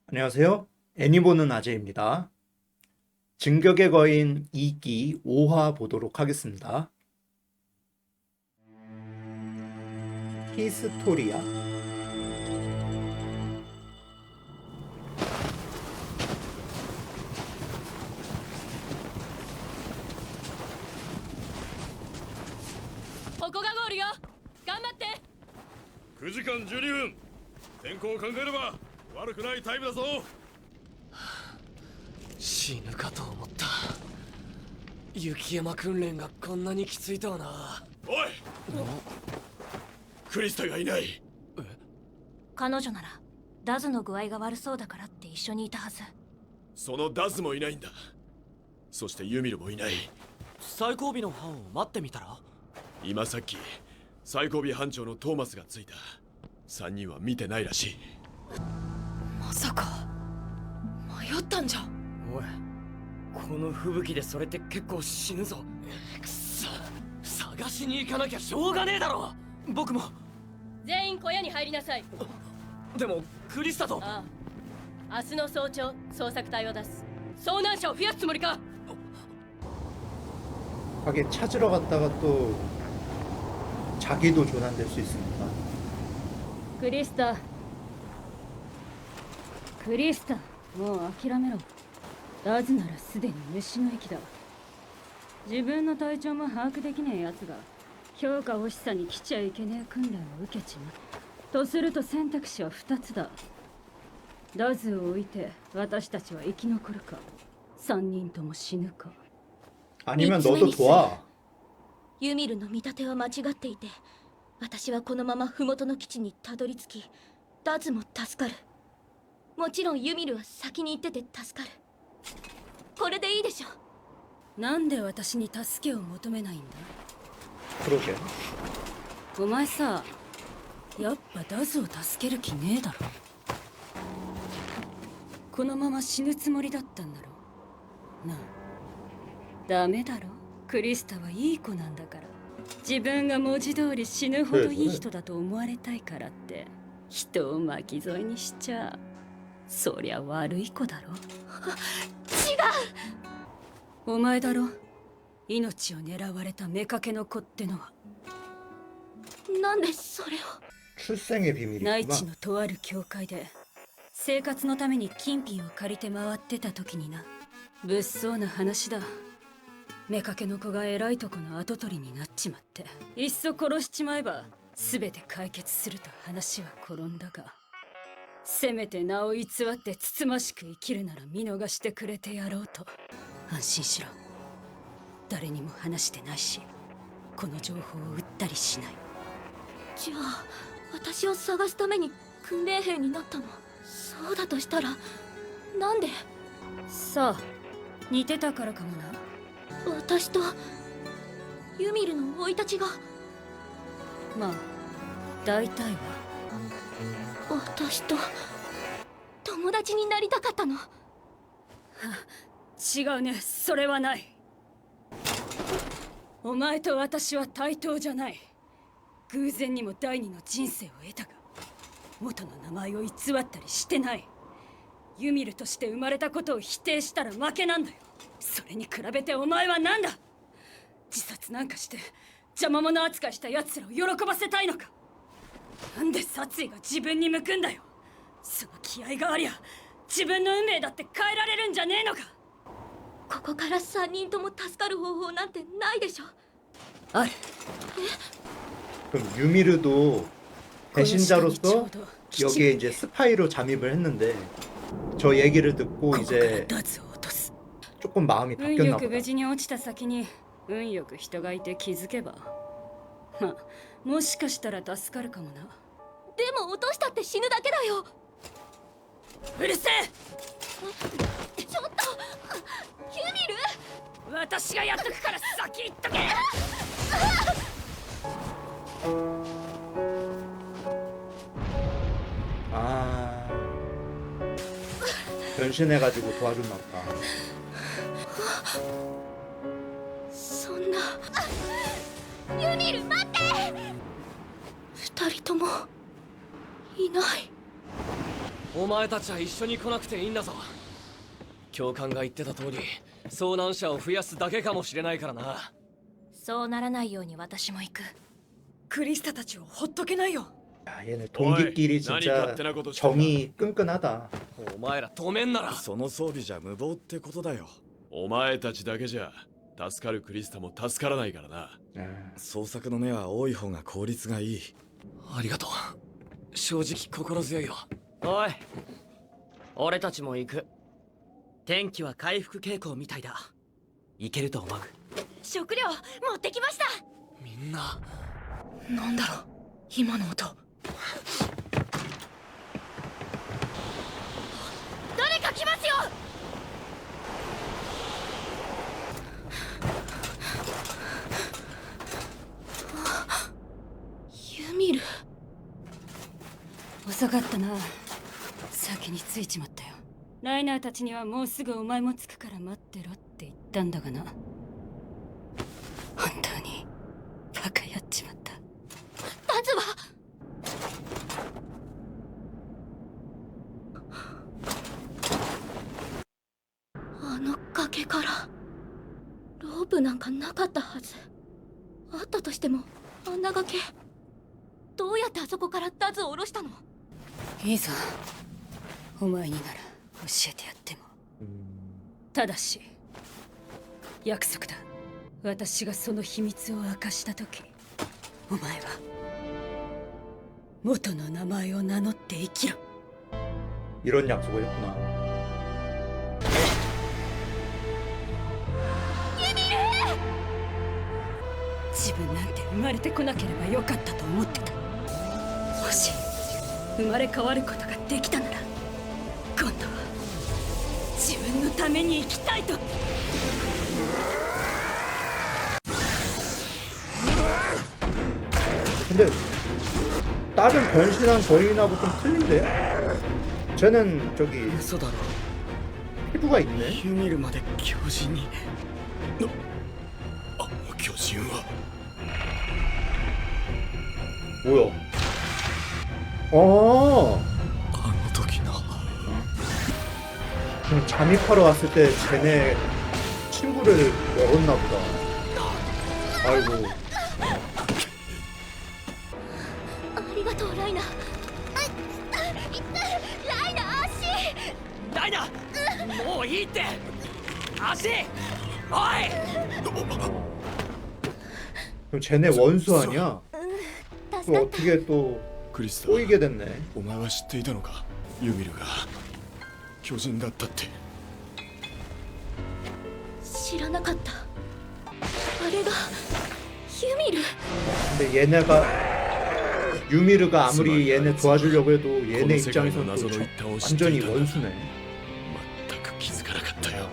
안녕하세요. 애니보는 아재입니다. 진격의 거인 2기 5화 보도록 하겠습니다. 히스토리아?ここがゴールよ。頑張って。9時間12分。天候を考えれば悪くないタイムだぞ。死ぬかと思った。雪山訓練がこんなにきついとはな。おい、クリスタがいない。彼女ならダズの具合が悪そうだからって一緒にいたはず。そのダズもいないんだ。そしてユミルもいない。最後尾の班を待ってみたら。今さっき最後尾班長のトーマスがついた。3人は見てないらしい。まさか迷ったんじゃ。おい、この吹雪でそれって結構死ぬぞ。くそ、探しに行かなきゃしょうがねえだろ。僕も。全員小屋に入りなさい。でもクリスタと。ああ、明日の早朝捜索隊を出す。遭難者を増やすつもりか。 가게 찾으러 갔다가 또 자기도 조난될 수 있으니까. クリスタ、クリスタ、もう諦めろ。ダズならすでに虫の息だ。自分の体調も把握できねえやつが評価欲しさに来ちゃいけねえ訓練を受けちまうとすると選択肢は2つだ。ダズを置いて私たちは生き残るか、3人とも死ぬか。 아니면 너도 도와. ユミルの見立ては間違っていて、私はこのまま麓の基地にたどり着き、ダズも助かる。もちろんユミルは先に行ってて助かる。これでいいでしょ。なんで私に助けを求めないんだ。 그러게. お前さ、やっぱダズを助ける気ねえだろ。このまま死ぬつもりだったんだろ。なあ、ダメだろ。クリスタはいい子なんだから。自分が文字通り死ぬほどいい人だと思われたいからって人を巻き添えにしちゃ、そりゃ悪い子だろ。違う。お前だろ、命を狙われた妾の子ってのは。なんでそれを。 출생의 비밀이구나. 内地のとある教会で生活のために金品を借りて回ってた時にな。物騒な話だ。妾の子が偉いとこの跡取りになっちまって、いっそ殺しちまえば全て解決すると話は転んだが、せめて名を偽ってつつましく生きるなら見逃してくれてやろうと。安心しろ。誰にも話してないし、この情報を売ったりしない。じゃあ私を探すために訓練兵になったの。そうだとしたらなんで。さあ、似てたからかもな。私とユミルの生い立ちが。まあ大体は。私と友達になりたかったの。違うね、それはない。お前と私は対等じゃない。偶然にも第二の人生を得たが、元の名前を偽ったりしてない。ユミルとして生まれたことを否定したら負けなんだよ。それに比べてお前は何だ。自殺なんかして邪魔者扱いした奴らを喜ばせたいのか。なんで殺意が自分に向くんだよ。その気合がありゃ自分の運命だって変えられるんじゃねえのか。ここから3人とも助かる方法なんてないでしょ。ある。 그럼 유미르도 배신자로서 여기에 이제 스파이로 잠입을 했는데 저 얘기를 듣고 이제 조금 마음이 運 바뀌었나 よく 보다. 無事に落ちた先に運よく人がいて気づけば、まあもしかしたら助かるかもな。でも落としたって死ぬだけだよ。うるせえ。ちょっとユミル。私がやっとくから先行っとけ。 아, 변신해가지고 도와줬나 보다. そんな。ユミル待って。2人ともいない。お前たちは一緒に来なくていいんだぞ。教官が言ってた通り遭難者を増やすだけかもしれないからな。そうならないように私も行く。クリスタたちをほっとけないよ。야, 얘네 동기끼리 어이, 진짜 나니 같은 것도 싫다. 정이 끈끈하다. お前ら止めんなら。その装備じゃ無謀ってことだよ。お前たちだけじゃ助かるクリスタも助からないからな。 捜索の目は多い方が効率がいい。ありがとう。正直心強いよ。おい、俺たちも行く。天気は回復傾向みたいだ。行けると思う。食料持ってきました。みんななんだろう今の音。誰か来ますよ。ユミル。遅かったな。先に着いちまったよ。ライナーたちにはもうすぐお前も着くから待ってろって言ったんだがな。本当にバカやっちまった。ダズはあの崖からロープなんかなかったはず。あったとしてもあんな崖どうやってあそこからダズを下ろしたの？いいぞ、お前になら教えてやっても。ただし約束だ。私がその秘密を明かした時、お前は元の名前を名乗って生きろ。 이런 약속을 했구나. 유미르! 自分なんて生まれてこなければよかったと思ってた。もし生まれ変わることができたなら、今度は自分のために生きたいと。 근데 다른 변신한 거인하고 좀 틀린데? 쟤는 저기 嘘だろ。 피부가 있네. ユミルまで巨人に。あの巨人は 뭐야? 어, あの時の 잠입하러 왔을 때 쟤네 친구를 열었나 보다. 아이고. ありがとうライナ。ライナ足。ライナ、もういいって。足。おい。 그럼 쟤네 원수 아니야? 助 또 かった。 어떻게 또 クリスタ、 꼬이게 됐네. お前は知っていたのか。ユミルが巨人だったって。知らなかった。あれがユミル。 근데 얘네가 유미르가 아무리 얘네 도와주려고 해도 얘네 この世界の 입장에서는 謎 또 の一端を知ってい 완전히 た。 원수네. 全く気づかなかったよ。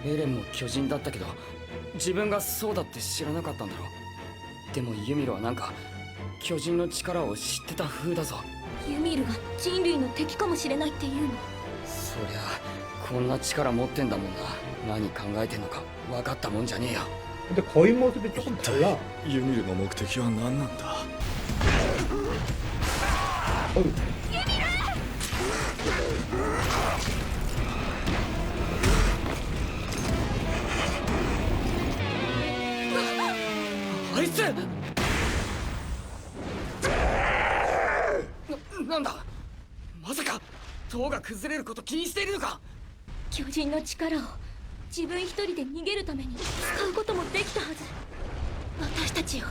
エレンも巨人だったけど、自分がそうだって知らなかったんだろう。でもユミルはなんか巨人の力を知ってた風だぞ。ユミルが人類の敵かもしれないっていうの。そりゃこんな力持ってんだもんな。何考えてんのか分かったもんじゃねえよ。 근데 거인 모습이 조금 달라. ユミルの目的は何なんだ。 어휴. あいつなんだ。まさか塔が崩れること気にしているのか。巨人の力を自分一人で逃げるために使うこともできたはず。私たちを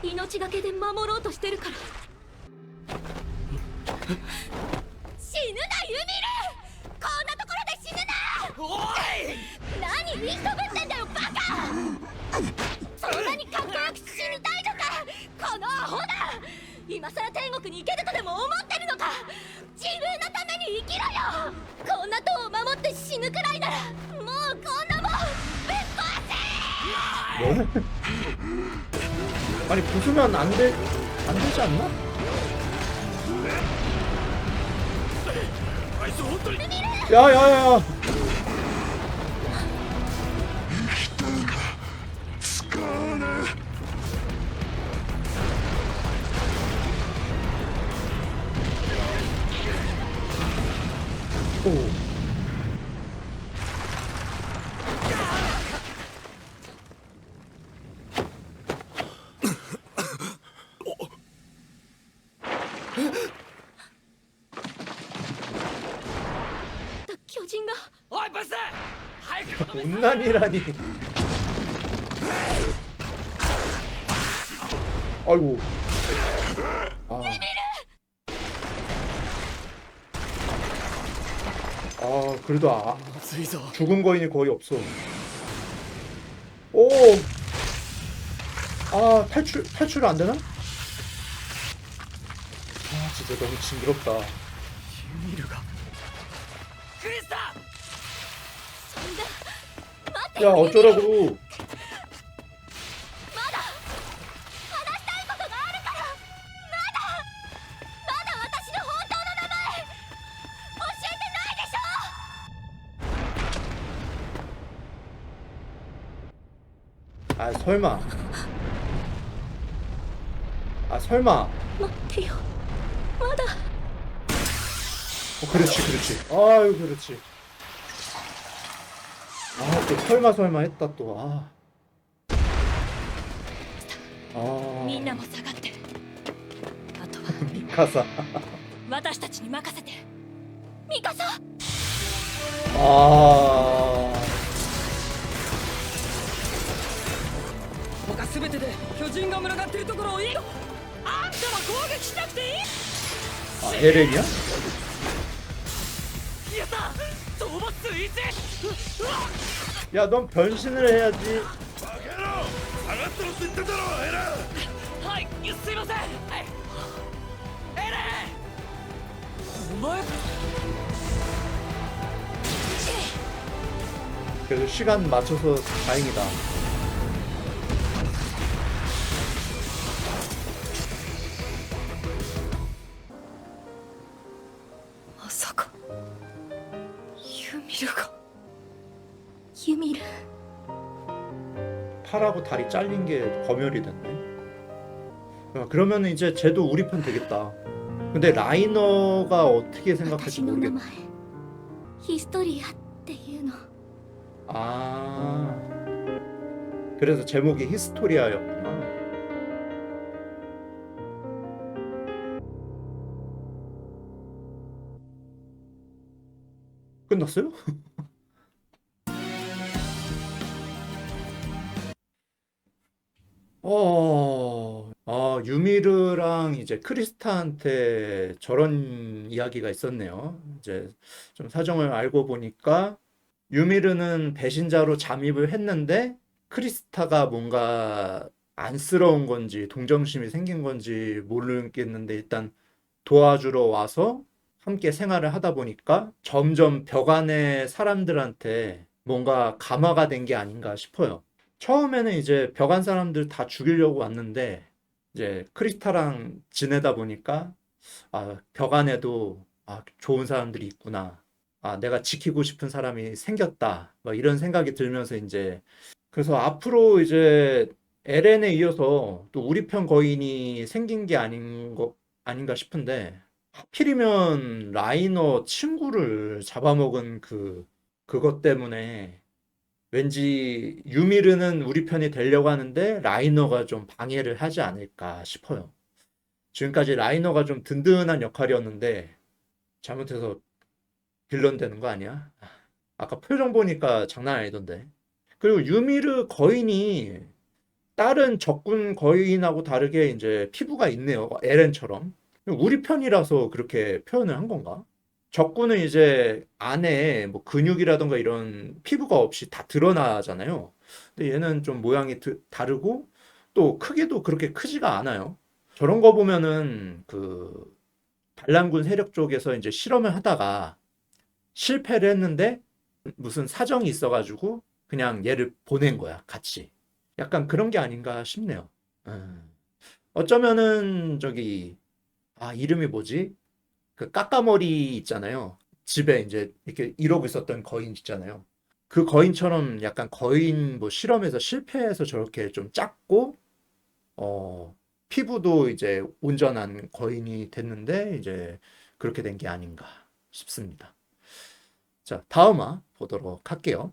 命がけで守ろうとしてるから。死ぬなユミル。こんなところで死ぬな。おい。何言いそぶってんだよバカ。そんなにかっこよく死にたいのかこのアホだ。今さら天国に行けるとでも思ってるのか。自分のために生きろよ。こんな塔を守って死ぬくらいならもうこんなもんぶっ壊せ。 뭐? 아니 부수면 안 되지 않나? あいつ本当に 야야야. 오. 다巨人がおいブス早くこの 온난이라니. 아이고. 아. 아, 그래도 죽은 거인이 거의 없어. 오. 아, 탈출 안 되나? 아, 진짜 너무 징그럽다. クリスタ 야, 어쩌라고. 私の本当の名前教えてないでしょ 아, 설마. 아, 설마. 待ってよまだ 그렇지, 그렇지. 아유, 그렇지. 아, 또 설마 했다 또. 아. みん 아. なも下がってあとは 미카사. 私たちに任せてミカサ 아. 他全てで巨人が群がってるところをいいあんたは攻撃しなくていい 아, 에렌이야? やった討伐数1 야, 넌 변신을 해야지. はいすいませんはいエレンお前 그래도 시간 맞춰서 다행이다. まさかユミルがユミル 팔하고 다리 잘린 게 검열이 됐네. 야, 그러면 이제 쟤도 우리 편 되겠다. 근데 라이너가 어떻게 생각할지 私の名 모르겠다. 前ヒストリアっていうの 아. 그래서 제목이 히스토리아였구나. 끝났어요? 유미르랑 이제 크리스타한테 저런 이야기가 있었네요. 이제 좀 사정을 알고 보니까 유미르는 배신자로 잠입을 했는데 크리스타가 뭔가 안쓰러운 건지 동정심이 생긴 건지 모르겠는데 일단 도와주러 와서 함께 생활을 하다 보니까 점점 벽 안의 사람들한테 뭔가 감화가 된 게 아닌가 싶어요. 처음에는 이제 벽 안 사람들 다 죽이려고 왔는데 이제 크리스타랑 지내다 보니까 벽 안에도 좋은 사람들이 있구나. 내가 지키고 싶은 사람이 생겼다. 막 이런 생각이 들면서 이제 그래서 앞으로 이제 에렌에 이어서 또 우리 편 거인이 생긴 게 아닌가 싶은데 하필이면 라이너 친구를 잡아먹은 그것 때문에 왠지 유미르는 우리 편이 되려고 하는데 라이너가 좀 방해를 하지 않을까 싶어요. 지금까지 라이너가 좀 든든한 역할이었는데 잘못해서 빌런 되는 거 아니야? 아까 표정 보니까 장난 아니던데. 그리고 유미르 거인이 다른 적군 거인하고 다르게 이제 피부가 있네요. 에렌처럼. 우리 편이라서 그렇게 표현을 한 건가? 적군은 이제 안에 뭐 근육이라던가 이런 피부가 없이 다 드러나잖아요. 근데 얘는 좀 모양이 다르고 또 크기도 그렇게 크지가 않아요. 저런 거 보면은 그 반란군 세력 쪽에서 이제 실험을 하다가 실패를 했는데 무슨 사정이 있어가지고 그냥 얘를 보낸 거야, 같이. 약간 그런 게 아닌가 싶네요. 어쩌면은 저기 이름이 뭐지? 그 까까머리 있잖아요. 집에 이제 이렇게 이러고 있었던 거인 있잖아요. 그 거인처럼 약간 거인 뭐 실험에서 실패해서 저렇게 좀 작고 피부도 이제 온전한 거인이 됐는데 이제 그렇게 된 게 아닌가 싶습니다. 자, 다음화 보도록 할게요.